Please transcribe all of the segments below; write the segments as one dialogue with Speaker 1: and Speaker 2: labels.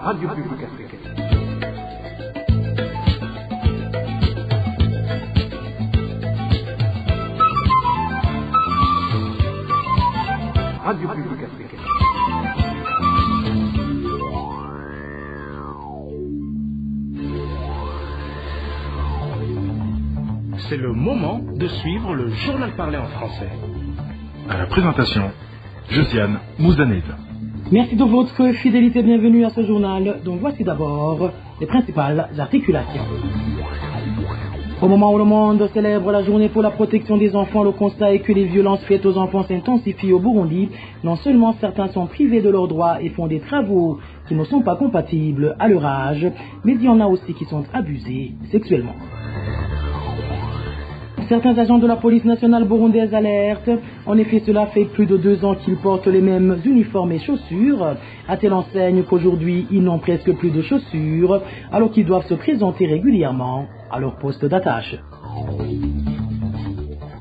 Speaker 1: Radio Publique Africaine. Radio Publique Africaine.
Speaker 2: C'est le moment de suivre le journal parlé en français.
Speaker 3: À la présentation, Josiane Mouzanez.
Speaker 4: Merci de votre fidélité, bienvenue à ce journal. Donc voici d'abord les principales articulations. Au moment où le monde célèbre la journée pour la protection des enfants, le constat est que les violences faites aux enfants s'intensifient au Burundi. Non seulement certains sont privés de leurs droits et font des travaux qui ne sont pas compatibles à leur âge, mais il y en a aussi qui sont abusés sexuellement. Certains agents de la police nationale burundaise alertent. En effet, cela fait plus de 2 ans qu'ils portent les mêmes uniformes et chaussures, à telle enseigne qu'aujourd'hui, ils n'ont presque plus de chaussures, alors qu'ils doivent se présenter régulièrement à leur poste d'attache.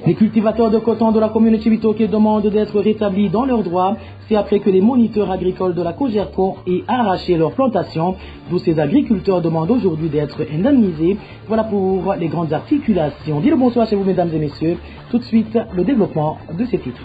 Speaker 4: Les cultivateurs de coton de la commune Chibitoke demandent d'être rétablis dans leurs droits. C'est après que les moniteurs agricoles de la Cogerco aient arraché leurs plantations, d'où ces agriculteurs demandent aujourd'hui d'être indemnisés. Voilà pour les grandes articulations. Dis le bonsoir chez vous, mesdames et messieurs. Tout de suite, le développement de ces titres.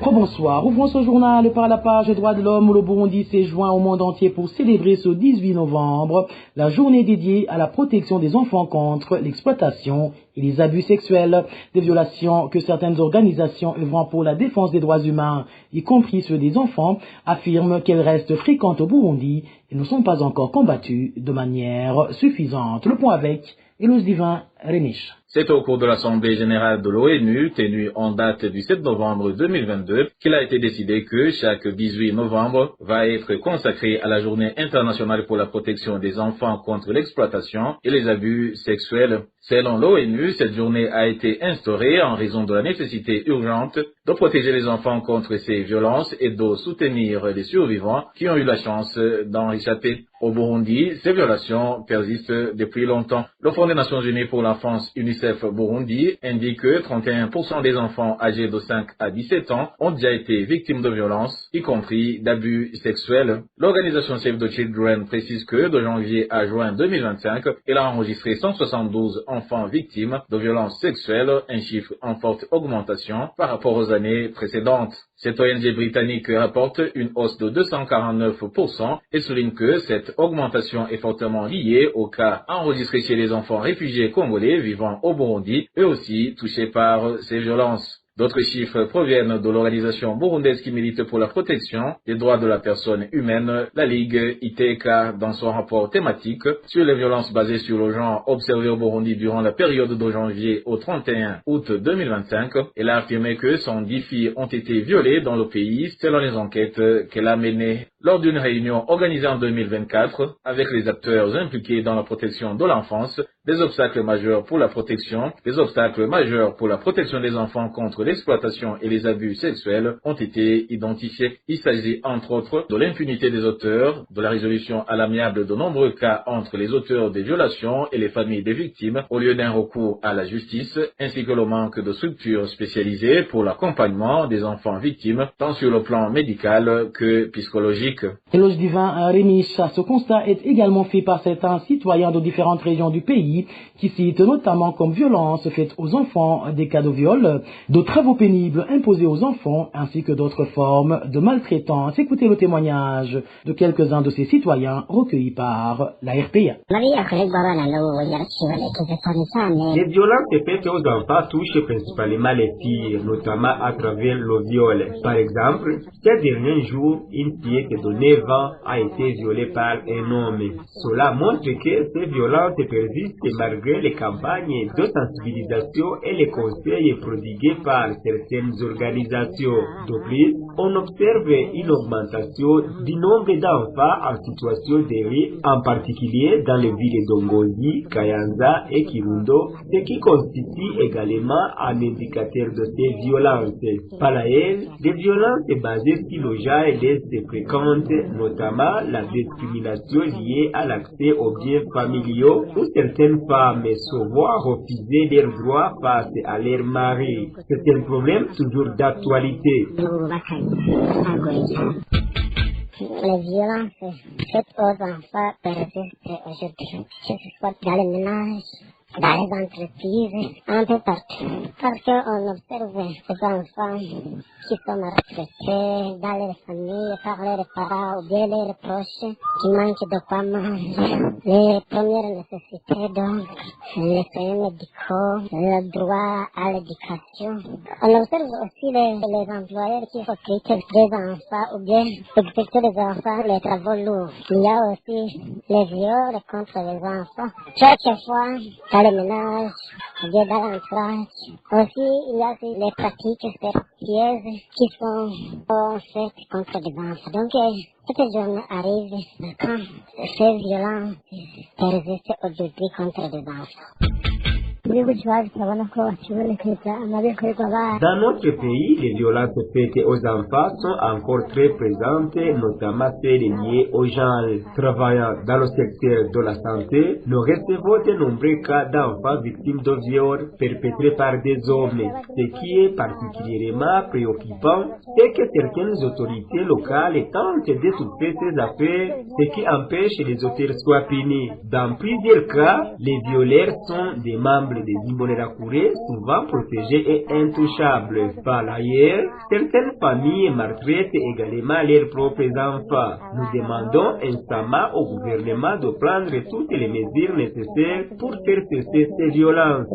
Speaker 4: Bonsoir, ouvrons ce journal par la page droits de l'homme où le Burundi s'est joint au monde entier pour célébrer ce 18 novembre la journée dédiée à la protection des enfants contre l'exploitation et les abus sexuels, des violations que certaines organisations œuvrant pour la défense des droits humains, y compris ceux des enfants, affirment qu'elles restent fréquentes au Burundi et ne sont pas encore combattues de manière suffisante. Le point avec Élose Divin Réniche.
Speaker 5: C'est au cours de l'Assemblée générale de l'ONU, tenue en date du 7 novembre 2022, qu'il a été décidé que chaque 18 novembre va être consacré à la Journée internationale pour la protection des enfants contre l'exploitation et les abus sexuels. Selon l'ONU, cette journée a été instaurée en raison de la nécessité urgente de protéger les enfants contre ces violences et de soutenir les survivants qui ont eu la chance d'en échapper. Au Burundi, ces violations persistent depuis longtemps. Le Fonds des Nations Unies pour l'enfance UNICEF Burundi indique que 31% des enfants âgés de 5 à 17 ans ont déjà été victimes de violences, y compris d'abus sexuels. L'organisation Save the Children précise que de janvier à juin 2025, elle a enregistré 172 enfants victimes de violences sexuelles, un chiffre en forte augmentation par rapport aux années précédentes. Cette ONG britannique rapporte une hausse de 249% et souligne que cette augmentation est fortement liée aux cas enregistrés chez les enfants réfugiés congolais vivant au Burundi, eux aussi touchés par ces violences. D'autres chiffres proviennent de l'organisation burundaise qui milite pour la protection des droits de la personne humaine, la Ligue ITK, dans son rapport thématique sur les violences basées sur le genre observées au Burundi durant la période de janvier au 31 août 2025. Elle a affirmé que 110 filles ont été violées dans le pays selon les enquêtes qu'elle a menées. Lors d'une réunion organisée en 2024 avec les acteurs impliqués dans la protection de l'enfance, des obstacles majeurs pour la protection, des obstacles majeurs pour la protection des enfants contre l'exploitation et les abus sexuels ont été identifiés. Il s'agit entre autres de l'impunité des auteurs, de la résolution à l'amiable de nombreux cas entre les auteurs des violations et les familles des victimes au lieu d'un recours à la justice, ainsi que le manque de structures spécialisées pour l'accompagnement des enfants victimes, tant sur le plan médical que psychologique.
Speaker 4: Éloge Divin Rémiche, ce constat est également fait par certains citoyens de différentes régions du pays qui citent notamment comme violence faites aux enfants des cas de viol, de travaux pénibles imposés aux enfants ainsi que d'autres formes de maltraitance. Écoutez le témoignage de quelques-uns de ces citoyens recueillis par la RPA.
Speaker 6: Les violences faites aux enfants touchent principalement les filles, notamment à travers le viol. Par exemple, ces derniers jours, une fille de 9 ans a été violée par un homme. Cela montre que ces violences persistent malgré les campagnes de sensibilisation et les conseils prodigués par certaines organisations. De plus, on observe une augmentation du nombre d'enfants en situation de rue, en particulier dans les villes d'Ongozi, Kayanza et Kirundo, ce qui constitue également un indicateur de ces violences. Par ailleurs, des violences basées sur le genre restent fréquentes, notamment la discrimination liée à l'accès aux biens familiaux, où certaines femmes se voient refuser leurs droits face à leur mari. C'est un problème toujours d'actualité.
Speaker 7: les violences faites aux enfants persistent aujourd'hui, que ce soit dans les ménages, dans les entreprises, un peu partout. Parce qu'on observe les enfants qui sont maltraités dans les familles par leurs parents ou bien leurs proches qui manquent de quoi manger. Les premières nécessités, donc, les soins médicaux, le droit à l'éducation. On observe aussi les employeurs qui recrutent des enfants ou bien exécutent les enfants les travaux lourds. Il y a aussi les viols contre les enfants. Quelquefois, dans les ménages, ou bien dans l'entourage. Aussi, il y a aussi les pratiques sexuelles qui sont faites contre les enfants. Donc, cette journée arrive quand ces violences persistent aujourd'hui contre les enfants.
Speaker 6: Dans notre pays, les violences faites aux enfants sont encore très présentes, notamment celles liées aux gens travaillant dans le secteur de la santé. Nous recevons de nombreux cas d'enfants victimes de viols perpétrés par des hommes. Ce qui est particulièrement préoccupant, c'est que certaines autorités locales tentent d'étouffer ces affaires, ce qui empêche que les auteurs soient punis. Dans plusieurs cas, les violeurs sont des membres des Imbonerakure, souvent protégés et intouchables. Par ailleurs, certaines familles maltraitent également leurs propres enfants. Nous demandons instamment au gouvernement de prendre toutes les mesures nécessaires pour faire cesser ces violences.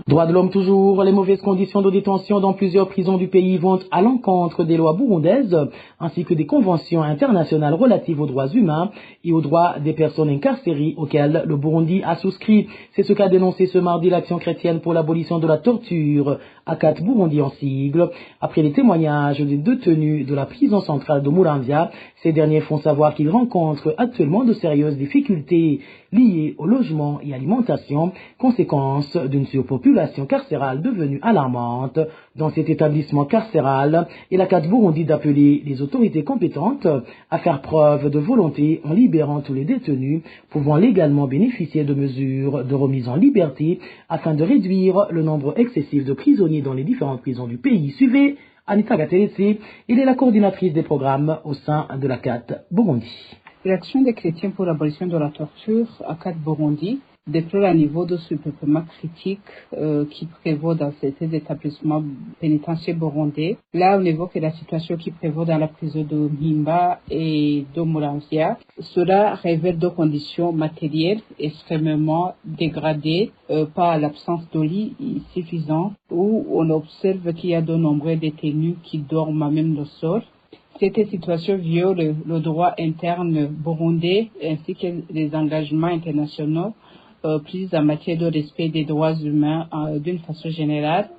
Speaker 4: Droits de l'homme toujours, les mauvaises conditions de détention dans plusieurs prisons du pays vont à l'encontre des lois burundaises ainsi que des conventions internationales relatives aux droits humains et aux droits des personnes incarcérées auxquelles le Burundi a souscrit. C'est ce qu'a dénoncé ce mardi l'Action chrétienne pour l'abolition de la torture, ACAT Burundi en sigle. Après les témoignages des détenus de la prison centrale de Muramvya, ces derniers font savoir qu'ils rencontrent actuellement de sérieuses difficultés liées au logement et alimentation, conséquence d'une surpopulation carcérale devenue alarmante dans cet établissement carcéral, et l'ACAT Burundi d'appeler les autorités compétentes à faire preuve de volonté en libérant tous les détenus pouvant légalement bénéficier de mesures de remise en liberté afin de réduire le nombre excessif de prisonniers dans les différentes prisons du pays. Suivez Anita Gatelesi, elle est la coordinatrice des programmes au sein de l'ACAT Burundi.
Speaker 8: L'Action des chrétiens pour l'abolition de la torture, ACAT Burundi, déplore un niveau de surpeuplement critique qui prévaut dans certains établissements pénitentiaires burundais. Là, on évoque la situation qui prévaut dans la prison de Mpimba et de Muramvya. Cela révèle deux conditions matérielles extrêmement dégradées par l'absence de lits suffisants, où on observe qu'il y a de nombreux détenus qui dorment même au sol. Cette situation viole le droit interne burundais ainsi que les engagements internationaux pris en matière de respect des droits humains d'une façon générale,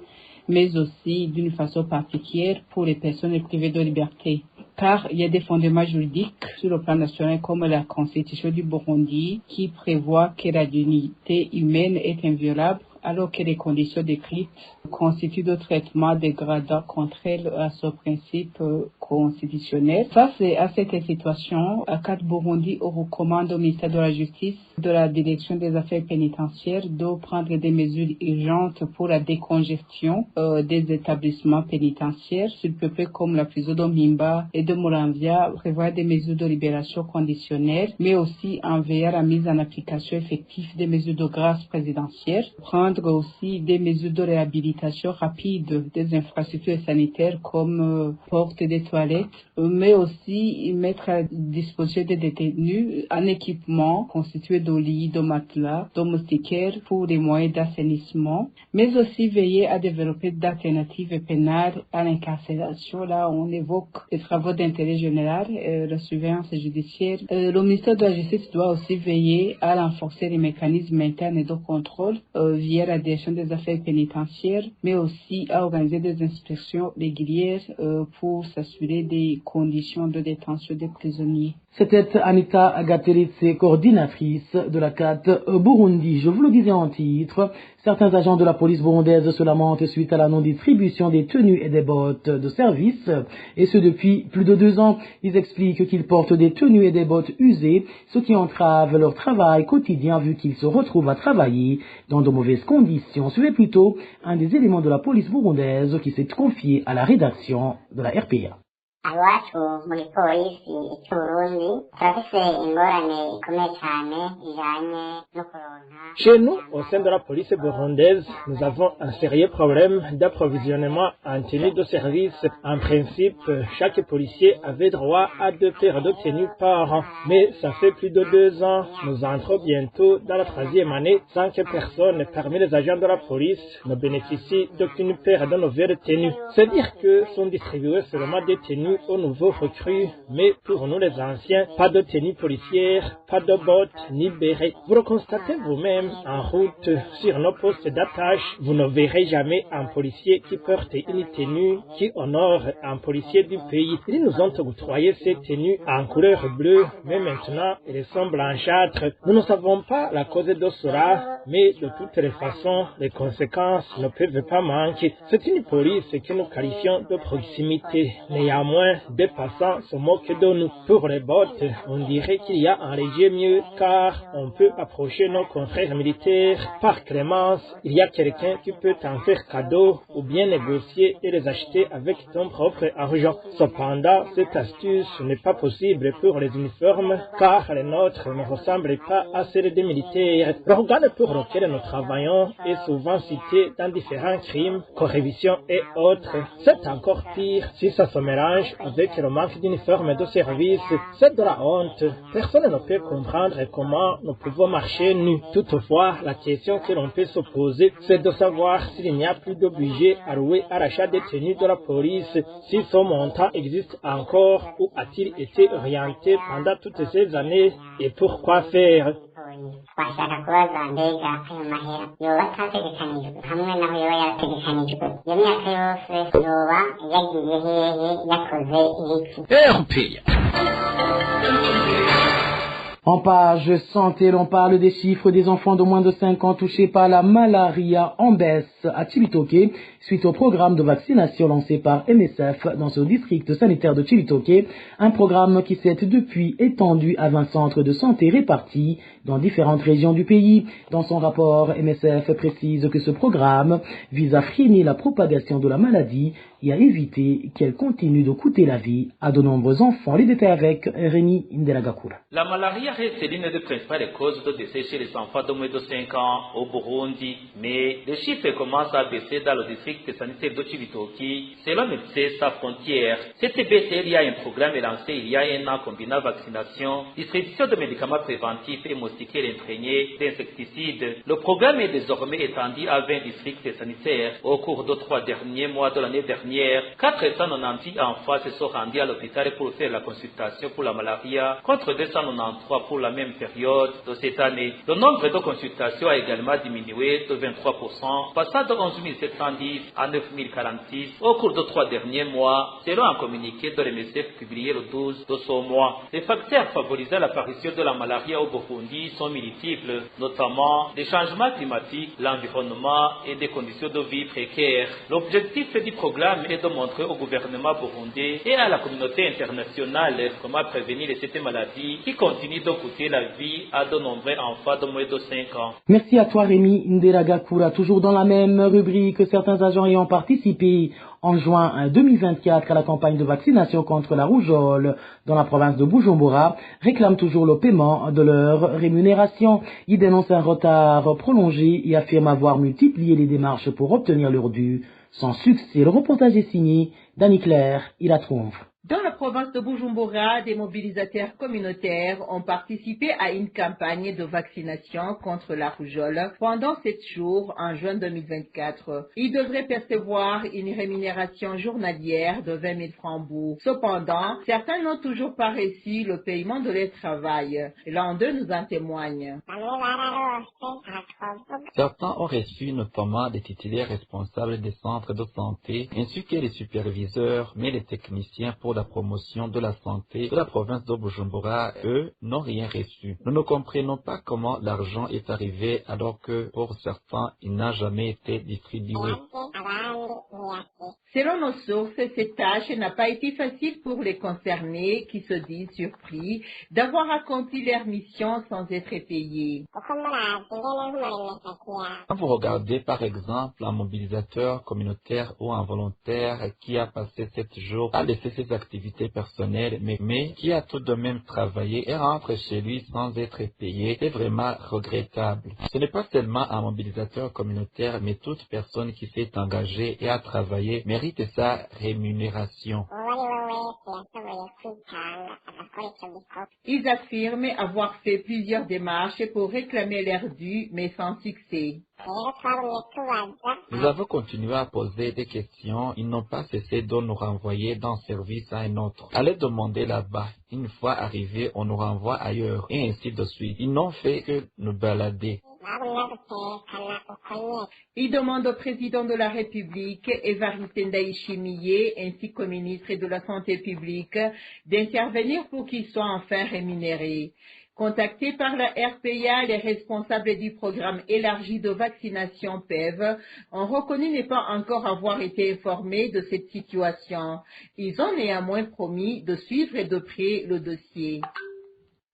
Speaker 8: mais aussi d'une façon particulière pour les personnes privées de liberté. Car il y a des fondements juridiques sur le plan national comme la Constitution du Burundi qui prévoit que la dignité humaine est inviolable alors que les conditions décrites constituent de traitements dégradants contraires à ce principe constitutionnel. Face à cette situation, ACAT Burundi recommande au ministère de la Justice, de la Direction des Affaires pénitentiaires, de prendre des mesures urgentes pour la décongestion des établissements pénitentiaires surpeuplés comme la prison de Mpimba et de Muramvya, prévoir des mesures de libération conditionnelle, mais aussi en veillant à la mise en application effective des mesures de grâce présidentielle, prendre aussi des mesures de réhabilitation rapide des infrastructures sanitaires comme portes des toilettes, mais aussi mettre à disposition des détenus un équipement constitué de lits, de matelas, de moustiquaires pour les moyens d'assainissement, mais aussi veiller à développer d'alternatives pénales à l'incarcération. Là, on évoque les travaux d'intérêt général, la surveillance judiciaire. Le ministère de la Justice doit aussi veiller à renforcer les mécanismes internes et de contrôle via la Direction des Affaires pénitentiaires, mais aussi à organiser des inspections régulières pour s'assurer améliorer des conditions de détention des prisonniers.
Speaker 4: C'était Anita Gateritse, coordinatrice de la CAT Burundi. Je vous le disais en titre, certains agents de la police burundaise se lamentent suite à la non-distribution des tenues et des bottes de service, et ce depuis plus de 2 ans. Ils expliquent qu'ils portent des tenues et des bottes usées, ce qui entrave leur travail quotidien vu qu'ils se retrouvent à travailler dans de mauvaises conditions. Suivez plutôt un des éléments de la police burundaise qui s'est confié à la rédaction de la RPA.
Speaker 7: iwacu muri polisi y'Uburundi turafise ingorane ikomeye cyane ijanye no kuronka.
Speaker 9: Chez nous, au sein de la police burundaise, nous avons un sérieux problème d'approvisionnement en tenue de service. En principe, chaque policier avait droit à 2 paires de tenues par an. Mais ça fait plus de 2 ans, nous entrons bientôt dans la 3e année sans que personne parmi les agents de la police ne bénéficie d'aucune paire de nouvelles tenues. C'est dire que sont distribuées seulement des tenues aux nouveaux recrues, mais pour nous les anciens, pas de tenue policière, pas de bottes ni bérets. Vous le constatez vous-même en route sur nos postes d'attache, vous ne verrez jamais un policier qui porte une tenue qui honore un policier du pays. Ils nous ont octroyé ces tenues en couleur bleue, mais maintenant elles sont blanchâtres. Nous ne savons pas la cause de cela, mais de toutes les façons, les conséquences ne peuvent pas manquer. C'est une police que nous qualifions de proximité. Néanmoins, des passants se moquent de nous. Pour les bottes, on dirait qu'il y a un léger mieux, car on peut approcher nos confrères militaires par clémence. Il y a quelqu'un qui peut en faire cadeau ou bien négocier et les acheter avec ton propre argent. Cependant, cette astuce n'est pas possible pour les uniformes, car les nôtres ne ressemblent pas à celles des militaires. L'organe pour lequel nous travaillons est souvent cité dans différents crimes, corruption et autres. C'est encore pire si ça se mélange avec le manque d'uniformes de service. C'est de la honte. Personne ne peut comprendre comment nous pouvons marcher nus. Toutefois, la question que l'on peut se poser, c'est de savoir s'il n'y a plus de budget alloué à l'achat des tenues de la police, si ce montant existe encore ou a-t-il été orienté pendant toutes ces années et pourquoi faire?
Speaker 7: Twashaka kubaza mbega ayo mahera yoba atategekanijwe hamwe naho yoba yarategekanijwe iyo myaka yose yoba yagiye hehe yakoze ibiki.
Speaker 4: En page santé, l'on parle des chiffres des enfants de moins de 5 ans touchés par la malaria en baisse à Chibitoke suite au programme de vaccination lancé par MSF dans ce district sanitaire de Chibitoke, un programme qui s'est depuis étendu à 20 centres de santé répartis dans différentes régions du pays. Dans son rapport, MSF précise que ce programme vise à freiner la propagation de la maladie et à éviter qu'elle continue de coûter la vie à de nombreux enfants. Les détails avec Rémi Ndelagakura.
Speaker 5: La malaria reste l'une des principales causes de décès chez les enfants de moins de 5 ans au Burundi, mais les chiffres commencent à baisser dans le district sanitaire de Chibitoke. Selon Médecins Sans Frontières, cette baisse il y a un programme lancé il y a un an combinant vaccination, distribution de médicaments préventifs et moustiquaires imprégnés d'insecticides. Le programme est désormais étendu à 20 districts sanitaires. Au cours de 3 derniers mois de l'année dernière, 490 enfants se sont rendus à l'hôpital pour faire la consultation pour la malaria, contre 293 pour la même période de cette année. Le nombre de consultations a également diminué de 23%, passant de 11 710 à 9 046 au cours de 3 derniers mois, selon un communiqué de l'MSF publié le 12 de ce mois. Les facteurs favorisant l'apparition de la malaria au Burundi sont multiples, notamment des changements climatiques, l'environnement et des conditions de vie précaires. L'objectif du programme est de montrer au gouvernement burundais et à la communauté internationale comment prévenir cette maladie qui continue de coûter la vie à de nombreux enfants de moins de 5 ans.
Speaker 4: Merci à toi Rémi Ndelagakura. Toujours dans la même rubrique, certains agents ayant participé en juin 2024 à la campagne de vaccination contre la rougeole dans la province de Bujumbura réclament toujours le paiement de leur rémunération. Ils dénoncent un retard prolongé et affirment avoir multiplié les démarches pour obtenir leur dû. Sans succès, le reportage est signé d'Annie Claire, il la trouve.
Speaker 10: Dans la province de Bujumbura, des mobilisateurs communautaires ont participé à une campagne de vaccination contre la rougeole pendant 7 jours en juin 2024. Ils devraient percevoir une rémunération journalière de 20 000 francs bourg. Cependant, certains n'ont toujours pas reçu le paiement de leur travail. L'un d'eux nous en témoigne.
Speaker 11: Certains ont reçu notamment des titulaires responsables des centres de santé ainsi que les superviseurs, mais les techniciens pour la promotion de la santé de la province de Bujumbura, eux, n'ont rien reçu. Nous ne comprenons pas comment l'argent est arrivé alors que pour certains, il n'a jamais été distribué.
Speaker 10: Selon nos sources, cette tâche n'a pas été facile pour les concernés qui se disent surpris d'avoir accompli leur mission sans être payés.
Speaker 11: Quand vous regardez par exemple un mobilisateur communautaire ou un volontaire qui a passé 7 jours à laisser ses activités personnelles, mais qui a tout de même travaillé et rentre chez lui sans être payé, c'est vraiment regrettable. Ce n'est pas seulement un mobilisateur communautaire, mais toute personne qui s'est engagée et a travaillé mérite sa rémunération.
Speaker 10: Ils affirment avoir fait plusieurs démarches pour réclamer leur dû, mais sans succès.
Speaker 11: Nous avons continué à poser des questions. Ils n'ont pas cessé de nous renvoyer d'un service à un autre. Allez demander là-bas. Une fois arrivés, on nous renvoie ailleurs, et ainsi de suite. Ils n'ont fait que nous balader.
Speaker 10: Il demande au président de la République, Évariste Ndayishimiye, ainsi qu'au ministre de la Santé publique, d'intervenir pour qu'ils soient enfin rémunérés. Contactés par la RPA, les responsables du programme élargi de vaccination PEV ont reconnu ne pas encore avoir été informés de cette situation. Ils ont néanmoins promis de suivre de près le dossier.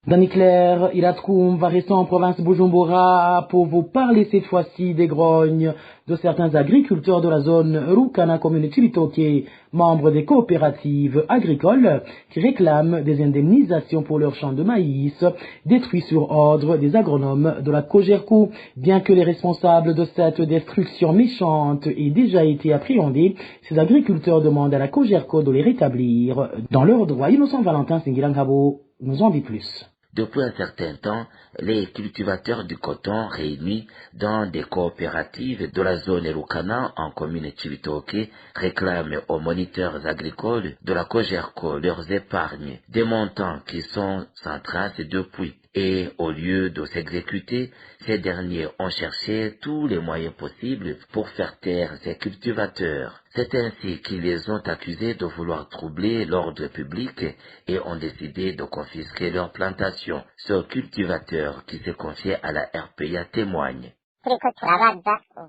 Speaker 4: Danny Claire, Ilatkoum va rester en province Bujumbura pour vous parler cette fois-ci des grognes de certains agriculteurs de la zone Rukana Community Bitoke, membres des coopératives agricoles qui réclament des indemnisations pour leurs champs de maïs détruits sur ordre des agronomes de la Cogerco. Bien que les responsables de cette destruction méchante aient déjà été appréhendés, ces agriculteurs demandent à la Cogerco de les rétablir dans leurs droits. Innocent Valentin Singilangabo nous en dit plus.
Speaker 12: Depuis un certain temps, les cultivateurs du coton réunis dans des coopératives de la zone Rukana en commune Chibitoke réclament aux moniteurs agricoles de la Cogerco leurs épargnes, des montants qui sont sans trace depuis. Et au lieu de s'exécuter, ces derniers ont cherché tous les moyens possibles pour faire taire ces cultivateurs. C'est ainsi qu'ils les ont accusés de vouloir troubler l'ordre public et ont décidé de confisquer leurs plantations. Ce cultivateur qui s'est confié à la RPA témoigne.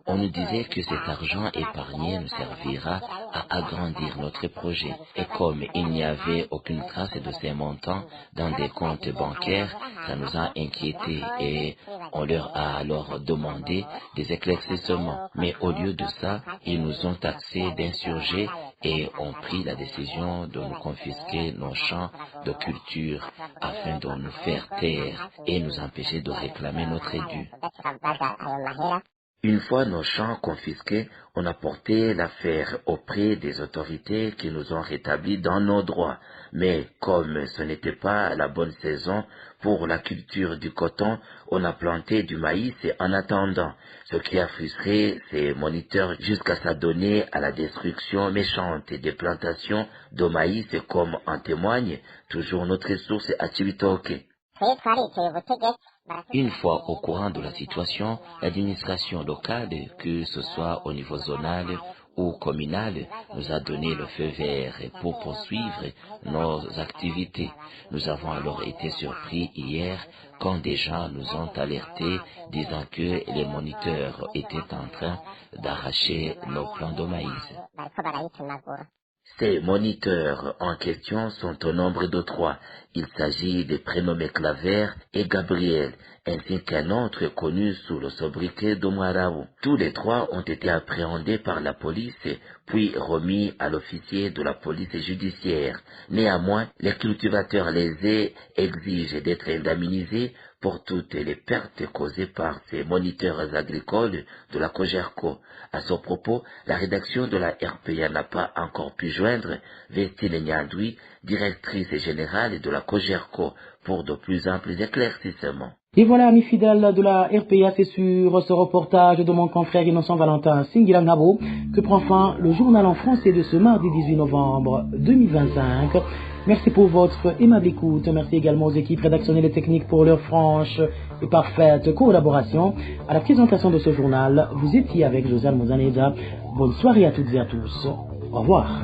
Speaker 13: On nous disait que cet argent épargné nous servira à agrandir notre projet. Et comme il n'y avait aucune trace de ces montants dans des comptes bancaires, ça nous a inquiétés et on leur a alors demandé des éclaircissements. Mais au lieu de ça, ils nous ont taxés d'insurgés et ont pris la décision de nous confisquer nos champs de culture afin de nous faire taire et nous empêcher de réclamer notre dû.
Speaker 12: Une fois nos champs confisqués, on a porté l'affaire auprès des autorités qui nous ont rétablis dans nos droits. Mais comme ce n'était pas la bonne saison pour la culture du coton, on a planté du maïs en attendant, ce qui a frustré ces moniteurs jusqu'à s'adonner à la destruction méchante des plantations de maïs, comme en témoigne toujours notre source à Chibitoke.
Speaker 13: Une fois au courant de la situation, l'administration locale, que ce soit au niveau zonal ou communal, nous a donné le feu vert pour poursuivre nos activités. Nous avons alors été surpris hier quand des gens nous ont alertés disant que les moniteurs étaient en train d'arracher nos plants de maïs.
Speaker 12: Ces moniteurs en question sont au nombre de 3. Il s'agit des prénommés Claver et Gabriel, ainsi qu'un autre connu sous le sobriquet de Mwarabu. Tous les 3 ont été appréhendés par la police, puis remis à l'officier de la police judiciaire. Néanmoins, les cultivateurs lésés exigent d'être indemnisés pour toutes les pertes causées par ces moniteurs agricoles de la Cogerco. À ce propos, la rédaction de la RPA n'a pas encore pu joindre Vestine Nyandoui, directrice générale de la Cogerco, pour de plus amples éclaircissements.
Speaker 4: Et voilà, amis fidèles de la RPA, c'est sur ce reportage de mon confrère Innocent Valentin Singilangabo que prend fin le journal en français de ce mardi 18 novembre 2025. Merci pour votre aimable écoute. Merci également aux équipes rédactionnelles et techniques pour leur franche et parfaite collaboration. À la présentation de ce journal, vous étiez avec Josiane Mozaneza. Bonne soirée à toutes et à tous. Au revoir.